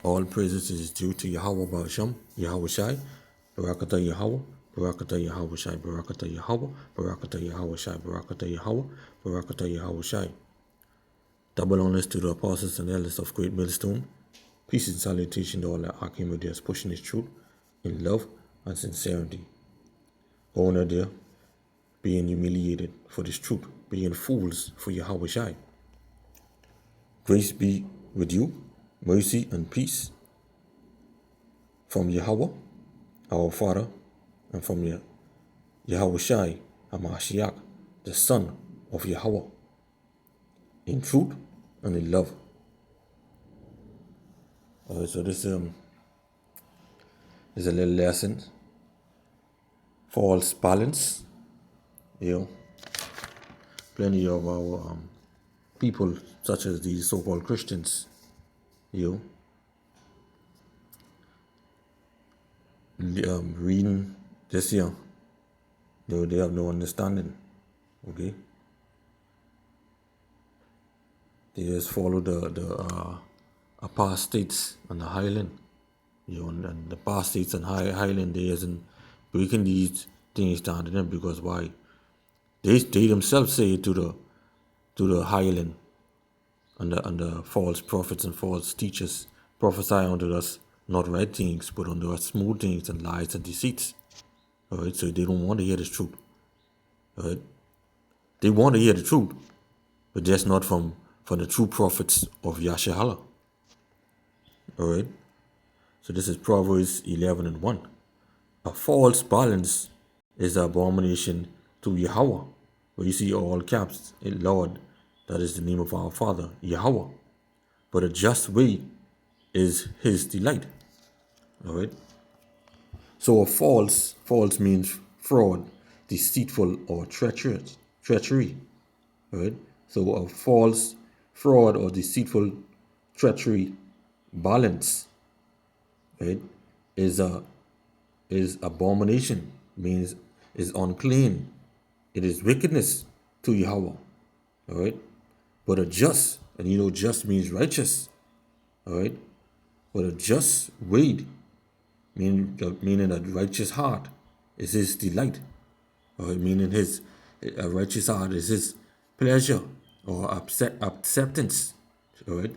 All praises is due to Yahawah BAHASHAM, YAHAWASHI, Barakatah Yahawah, Barakatah YAHAWASHI, Barakatah Yahawah, Barakatah YAHAWASHI, Barakatah Yahawah, Barakatah YAHAWASHI. Double honors to the apostles and elders of Great Millstone. Peace and salutation to all the Archimedes pushing his truth in love and sincerity. Honor there, being humiliated for this truth, being fools for YAHAWASHI. Grace be with you, mercy and peace from Yahawah, our Father, and from YAHAWASHI, HaMashiach, the Son of Yahawah, in truth and in love. Alright, so this is a little lesson. False balance. Plenty of our people, such as these so-called Christians, reading this here, they have no understanding. Okay, they just follow the apostates and the highland, and the apostates and highland, they isn't breaking these things down to them, because why? They themselves say to the highland and the false prophets and false teachers prophesy unto us not right things, but unto us smooth things and lies and deceits. Alright, so they don't want to hear the truth. Alright, they want to hear the truth, but just not from the true prophets of Yashawan. Alright, so this is Proverbs 11:1. A false balance is an abomination to Yahawah. Where you see all caps, Lord, that is the name of our Father, Yahawah. But a just way is his delight. Alright. So a false means fraud, deceitful, or treachery. Alright. So a false, fraud, or deceitful treachery balance, right, is abomination, means is unclean. It is wickedness to Yahawah. Alright. But a just, and just means righteous. Alright. But a just way, meaning a righteous heart, is his delight. Alright, meaning a righteous heart is his pleasure or acceptance. Alright.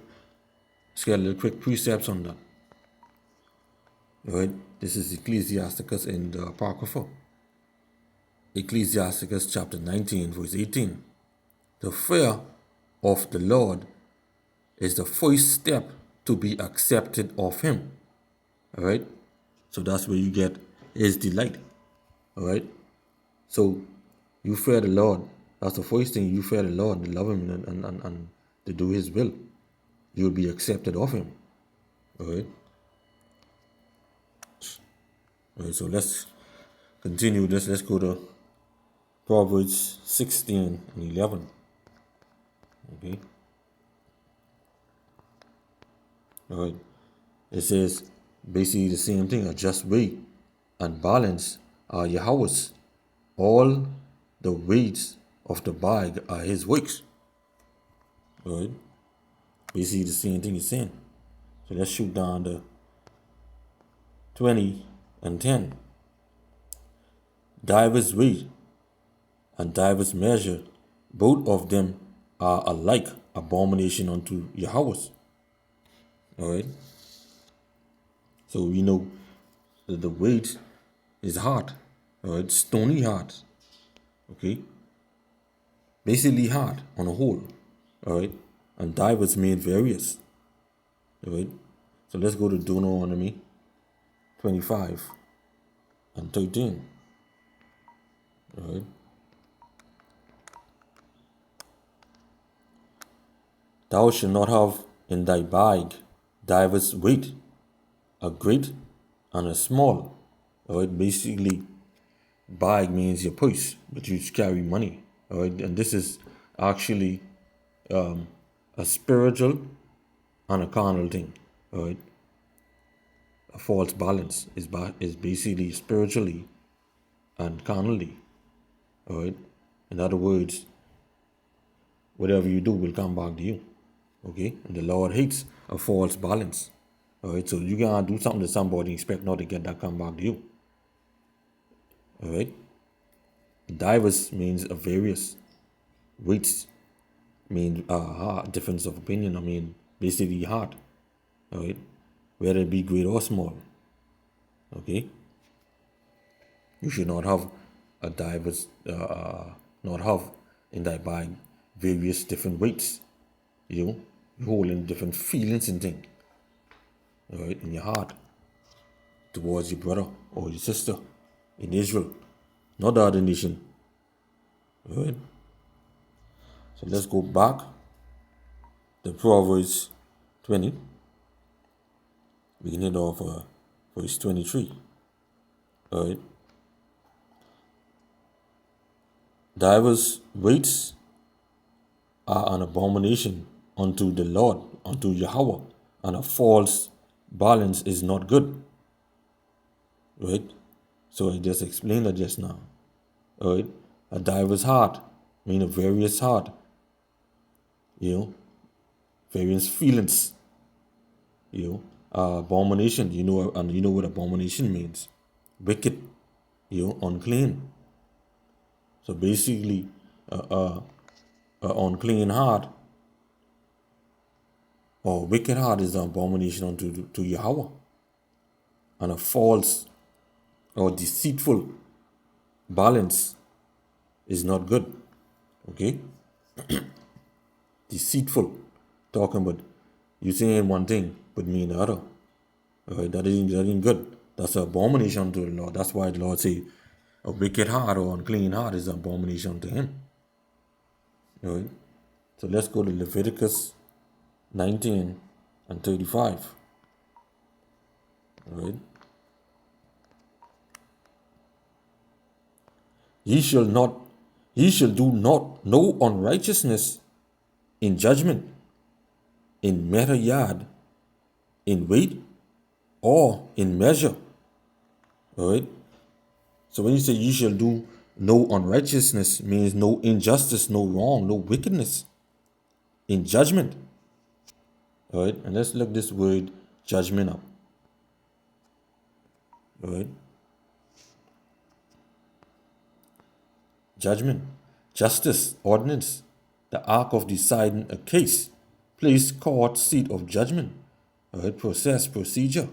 Let's get a little quick precepts on that. Alright. This is Ecclesiasticus in the Apocrypha. Ecclesiasticus chapter 19, verse 18. The fear of the Lord is the first step to be accepted of him. Alright? So that's where you get his delight. Alright? So you fear the Lord. That's the first thing. You fear the Lord, to love him and to do his will. You'll be accepted of him. Alright? Alright, so let's continue this. Let's go to Proverbs 16:11. Okay. Alright. It says basically the same thing. A just way and balance are Yahawah's. All the weights of the bag are his works. Alright. Basically the same thing he's saying. So let's shoot down to 20:10. Divers weight and divers measure, both of them are alike abomination unto Yahawah. Alright. So we know that the weight is hard. Alright, stony hard. Okay. Basically hard on a whole. Alright. And divers made various. Alright. So let's go to Deuteronomy 25:13. Alright. Thou shalt not have in thy bag divers weight, a great and a small. Alright, basically, bag means your purse, but you carry money. Alright, and this is actually a spiritual and a carnal thing. Alright, a false balance is basically spiritually and carnally. Alright, in other words, whatever you do will come back to you. Okay, and the Lord hates a false balance. All right, so you can't do something to somebody and expect not to get that come back to you. All right, diverse means a various. Weights mean difference of opinion. I mean basically hard. All right, whether it be great or small. Okay, you should not have a diverse, not have in that by various different weights. You holding different feelings and things. All right, in your heart towards your brother or your sister in Israel, not the other nation. All right. So let's go back to Proverbs 20. We can hit off verse 23. All right. Divers weights are an abomination unto the Lord, unto Yahawah, and a false balance is not good. Right? So I just explained that just now. All right? A diver's heart, mean a various heart. Various feelings. Abomination, and you know what abomination means. Wicked, unclean. So basically, a unclean heart or wicked heart is an abomination unto Yahweh. And a false or deceitful balance is not good. Okay? Deceitful. Talking about you saying one thing but mean the other. Okay? That ain't good. That's an abomination unto the Lord. That's why the Lord say a wicked heart or unclean heart is an abomination unto him. Right? So let's go to Leviticus 19 and 35. Right? Ye shall do not no unrighteousness in judgment, in meter yard, in weight, or in measure. All right. So when you say ye shall do no unrighteousness, means no injustice, no wrong, no wickedness in judgment. All right. And let's look this word judgment up. All right. Judgment, justice, ordinance, the ark of deciding a case, place, court, seat of judgment, all right, process, procedure,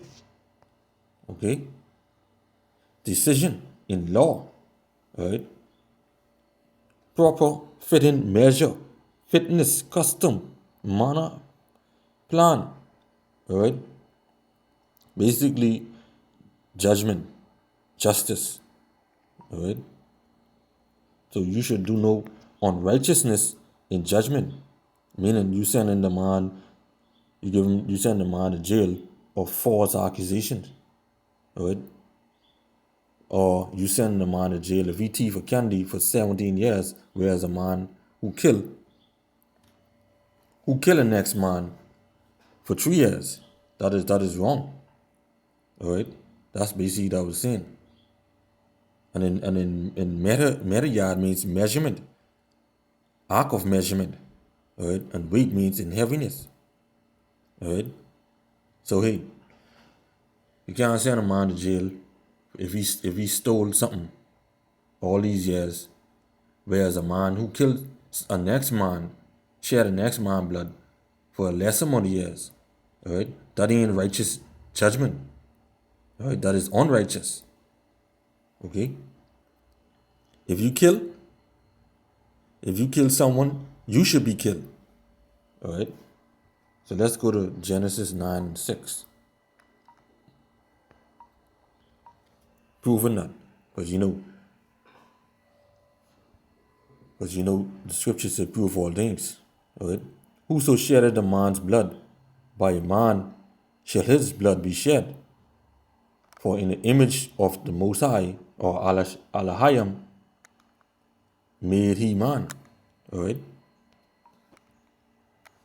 okay, decision in law, all right, proper, fitting, measure, fitness, custom, manner, plan, all right, basically judgment, justice, all right. So you should do no unrighteousness in judgment, meaning you sending the man, you send the man to jail of false accusations, right? Or you send the man to jail if he thief a candy for 17 years, whereas a man who kill the next man for 3 years. That is wrong, all right? That's basically what I was saying. And in meter yard means measurement, arc of measurement, all right? And weight means in heaviness, all right? So hey, you can't send a man to jail if he stole something all these years, whereas a man who killed a next man, shed a next man blood for a less amount of years, all right? That ain't righteous judgment, all right? That is unrighteous, okay? If you kill someone, you should be killed, all right? So let's go to Genesis 9:6. Proving that, because the scriptures say prove all things, all right? Whoso sheddeth a man's blood, by a man shall his blood be shed. For in the image of the Most High, or Alahayim, made he man. All right?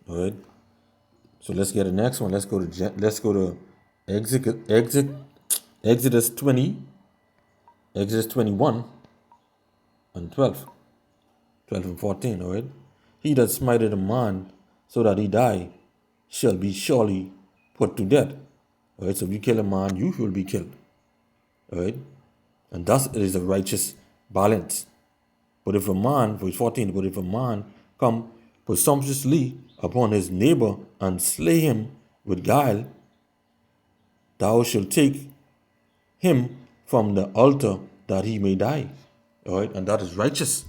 All right? So let's get the next one. Let's go to Exodus 20, Exodus 21 and 12 and 14, all right? He that smiteth a man so that he die shall be surely put to death. All right, so if you kill a man, you will be killed. All right, and thus it is a righteous balance. But if a man, verse 14, but if a man come presumptuously upon his neighbor and slay him with guile, thou shalt take him from the altar that he may die. All right, and that is righteous.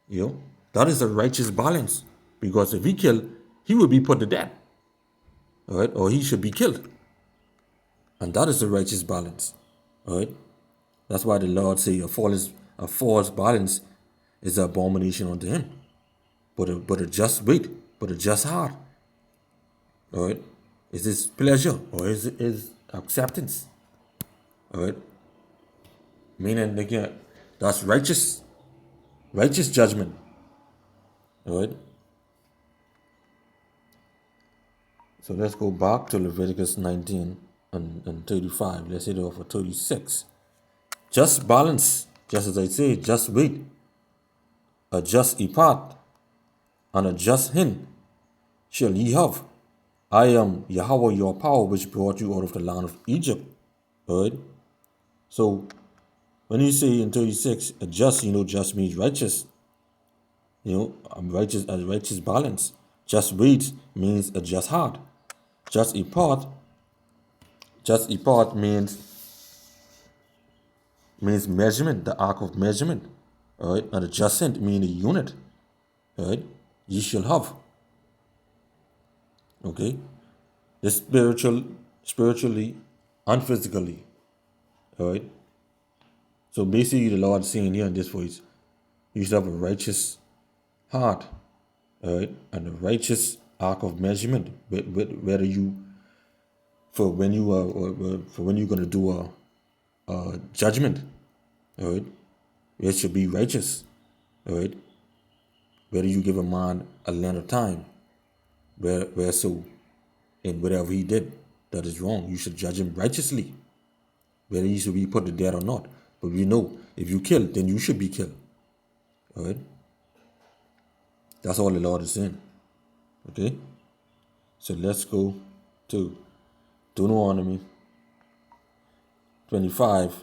You know, that is a righteous balance. Because if he kill, he will be put to death. All right, or he should be killed. And that is the righteous balance. All right. That's why the Lord say a false balance is an abomination unto him. But a just weight, but a just heart. All right. Is his pleasure or is acceptance. All right. Meaning again, that's righteous judgment. All right. So let's go back to Leviticus 19 and 35. Let's hit it off for 36. Just balance, just as I say, just weight, a just epat, and a just hin shall ye have. I am Yahawah your power, which brought you out of the land of Egypt. All right. So when you say in 36, a just, just means righteous. Righteous, a righteous balance. Just weight means a just heart. Just epat means measurement, the ark of measurement. All right. And a just hin means a unit. All right. Ye shall have. Okay. This spiritually and physically. All right. So basically, the Lord is saying here in this voice, you should have a righteous heart, all right, and a righteous ark of measurement. Whether you, for when you're gonna do a judgment, all right, it should be righteous, all right. Whether you give a man a length of time, where so, in whatever he did that is wrong, you should judge him righteously, whether he should be put to death or not. But we know if you kill, then you should be killed. All right. That's all the Lord is saying. Okay. So let's go to Deuteronomy 25,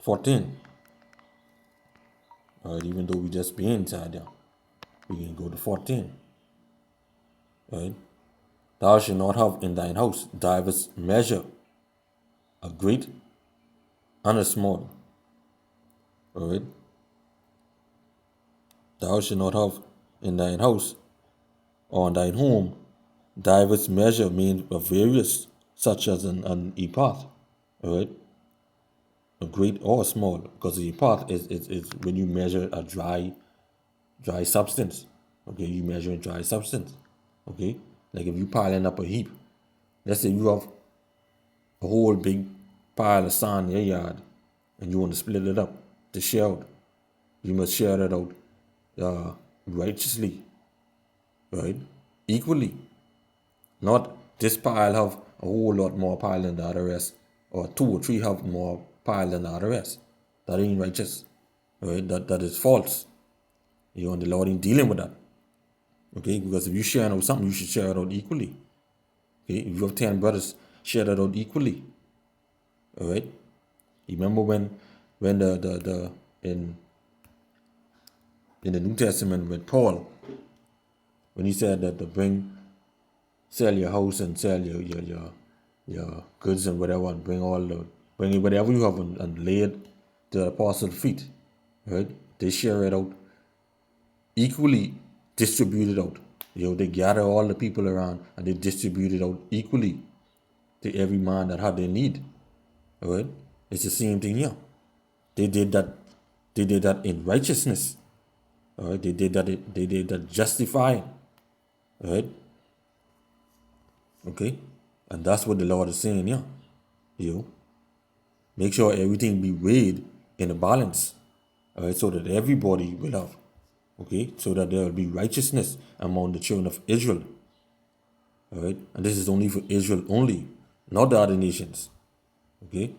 14. All right. Even though we just be inside there, we can go to 14. All right. Thou shalt not have in thine house divers measure, a great and a small. All right. Thou shalt not have in thine house or in thine home divers measure means of various, such as an epoth. All right. A great or a small, because the epoth is when you measure a dry substance. Okay, you measure a dry substance. Okay, like if you piling up a heap, let's say you have a whole big pile of sand in your yard, and you want to split it up to share out. You must share that out righteously, right? Equally. Not this pile have a whole lot more pile than the other rest, or 2 or 3 have more pile than the other rest. That ain't righteous, right? That is false. And the Lord ain't dealing with that. Okay, because if you share out something, you should share it out equally. Okay, if you have 10 brothers, share that out equally. All right. You remember when the in the New Testament with Paul, when he said that to sell your house and sell your goods and whatever, and bring whatever you have and lay it to the apostles' feet. Right? They share it out equally, distribute it out. They gather all the people around and they distribute it out equally to every man that had their need. All right? It's the same thing here. They did that in righteousness. All right? They did that justifying. All right? Okay? And that's what the Lord is saying here. Make sure everything be weighed in a balance. All right? So that everybody will have. Okay? So that there will be righteousness among the children of Israel. All right? And this is only for Israel only, not the other nations. Okay?